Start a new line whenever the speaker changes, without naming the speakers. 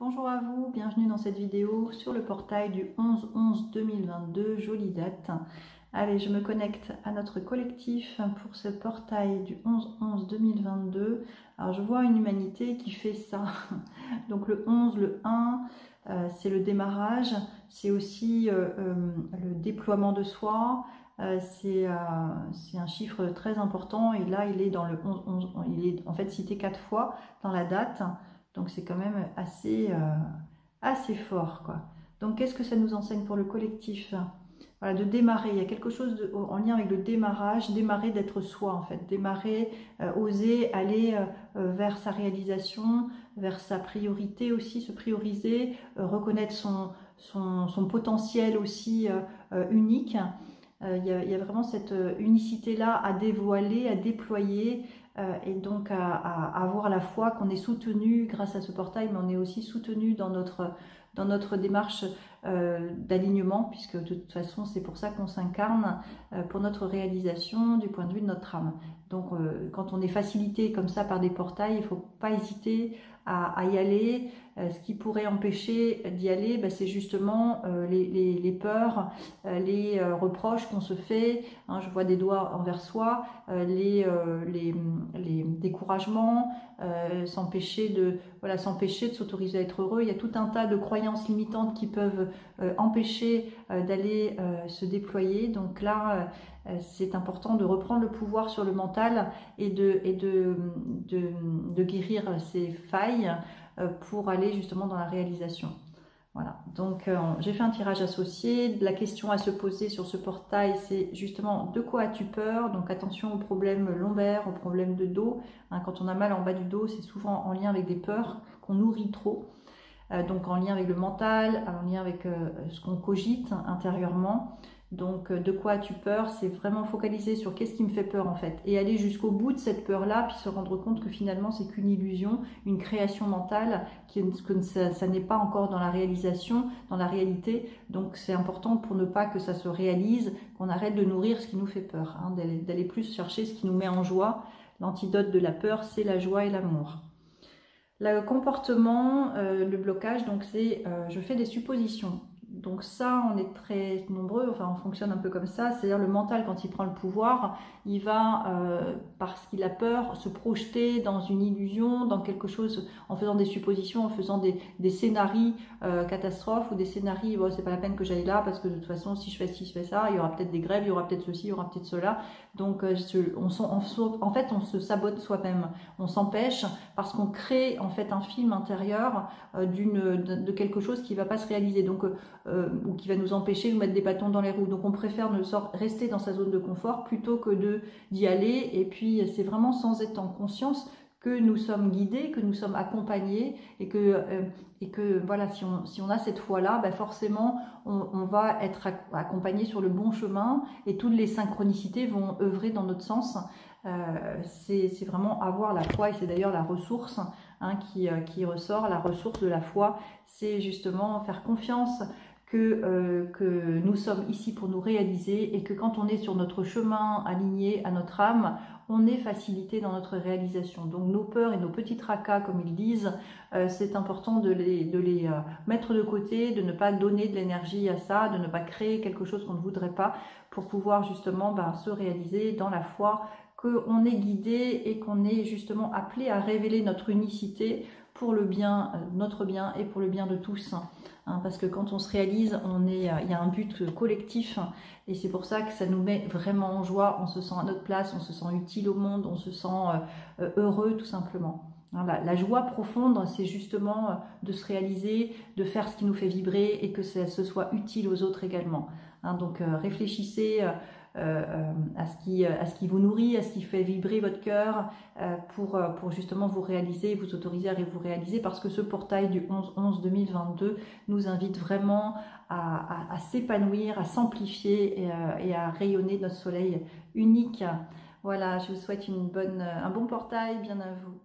Bonjour à vous, bienvenue dans cette vidéo sur le portail du 11-11-2022, jolie date. Allez, je me connecte à notre collectif pour ce portail du 11-11-2022. Alors je vois une humanité qui fait ça, donc le 11, le 1, c'est le démarrage, c'est aussi le déploiement de soi. C'est un chiffre très important et là il est dans le 11-11, il est en fait cité 4 fois dans la date. Donc c'est quand même assez fort, quoi. Donc qu'est-ce que ça nous enseigne pour le collectif? Voilà, de démarrer. Il y a quelque chose en lien avec le démarrage, démarrer d'être soi en fait, démarrer, oser aller vers sa réalisation, vers sa priorité aussi, se prioriser, reconnaître son potentiel aussi unique. Il y a vraiment cette unicité-là à dévoiler, à déployer, et donc à avoir la foi qu'on est soutenu grâce à ce portail, mais on est aussi soutenu dans notre démarche d'alignement, puisque de toute façon c'est pour ça qu'on s'incarne, pour notre réalisation du point de vue de notre âme. Donc quand on est facilité comme ça par des portails, il ne faut pas hésiter à y aller. Ce qui pourrait empêcher d'y aller, c'est justement les peurs, les reproches qu'on se fait, hein, je vois des doigts envers soi, les découragements, s'empêcher de s'autoriser à être heureux. Il y a tout un tas de croyances limitantes qui peuvent empêcher d'aller se déployer. Donc là, c'est important de reprendre le pouvoir sur le mental et de guérir ces failles pour aller justement dans la réalisation. Voilà, donc j'ai fait un tirage associé. La question à se poser sur ce portail, c'est justement de quoi as-tu peur? Donc attention aux problèmes lombaires, aux problèmes de dos. Hein, quand on a mal en bas du dos, c'est souvent en lien avec des peurs qu'on nourrit trop. Donc en lien avec le mental, en lien avec ce qu'on cogite intérieurement. Donc de quoi as-tu peur? C'est vraiment focaliser sur qu'est-ce qui me fait peur en fait, et aller jusqu'au bout de cette peur-là, puis se rendre compte que finalement c'est qu'une illusion, une création mentale, que ça n'est pas encore dans la réalisation, dans la réalité. Donc c'est important pour ne pas que ça se réalise, qu'on arrête de nourrir ce qui nous fait peur, hein, d'aller plus chercher ce qui nous met en joie. L'antidote de la peur, c'est la joie et l'amour. Le comportement, le blocage, donc c'est je fais des suppositions. Donc ça, on est très nombreux, enfin on fonctionne un peu comme ça, c'est-à-dire le mental quand il prend le pouvoir, il va, parce qu'il a peur, se projeter dans une illusion, dans quelque chose, en faisant des suppositions, en faisant des scénarios catastrophes, ou des scénarios, bon, c'est pas la peine que j'aille là, parce que de toute façon, si je fais ci, je fais ça, il y aura peut-être des grèves, il y aura peut-être ceci, il y aura peut-être cela. Donc en fait, on se sabote soi-même, on s'empêche, parce qu'on crée en fait un film intérieur de quelque chose qui ne va pas se réaliser, donc ou qui va nous empêcher de nous mettre des bâtons dans les roues. Donc on préfère rester dans sa zone de confort plutôt que d'y aller. Et puis c'est vraiment sans être en conscience que nous sommes guidés, que nous sommes accompagnés, et que voilà, si on a cette foi-là, forcément on va être accompagné sur le bon chemin, et toutes les synchronicités vont œuvrer dans notre sens. C'est vraiment avoir la foi, et c'est d'ailleurs la ressource, hein, qui ressort. La ressource de la foi, c'est justement faire confiance que nous sommes ici pour nous réaliser, et que quand on est sur notre chemin aligné à notre âme, on est facilité dans notre réalisation. Donc nos peurs et nos petits tracas, comme ils disent, c'est important de les mettre de côté, de ne pas donner de l'énergie à ça, de ne pas créer quelque chose qu'on ne voudrait pas, pour pouvoir justement se réaliser dans la foi qu'on est guidé, et qu'on est justement appelé à révéler notre unicité pour le bien, notre bien, et pour le bien de tous. Hein, parce que quand on se réalise, il y a un but collectif, et c'est pour ça que ça nous met vraiment en joie. On se sent à notre place, on se sent utile au monde, on se sent heureux tout simplement. Hein, la joie profonde, c'est justement de se réaliser, de faire ce qui nous fait vibrer, et que ce soit utile aux autres également. Hein, donc réfléchissez à ce qui vous nourrit, à ce qui fait vibrer votre cœur, pour justement vous réaliser, vous autoriser à vous réaliser, parce que ce portail du 11-11-2022 nous invite vraiment à s'épanouir, à s'amplifier, et à rayonner notre soleil unique. Voilà, je vous souhaite un bon portail, bien à vous.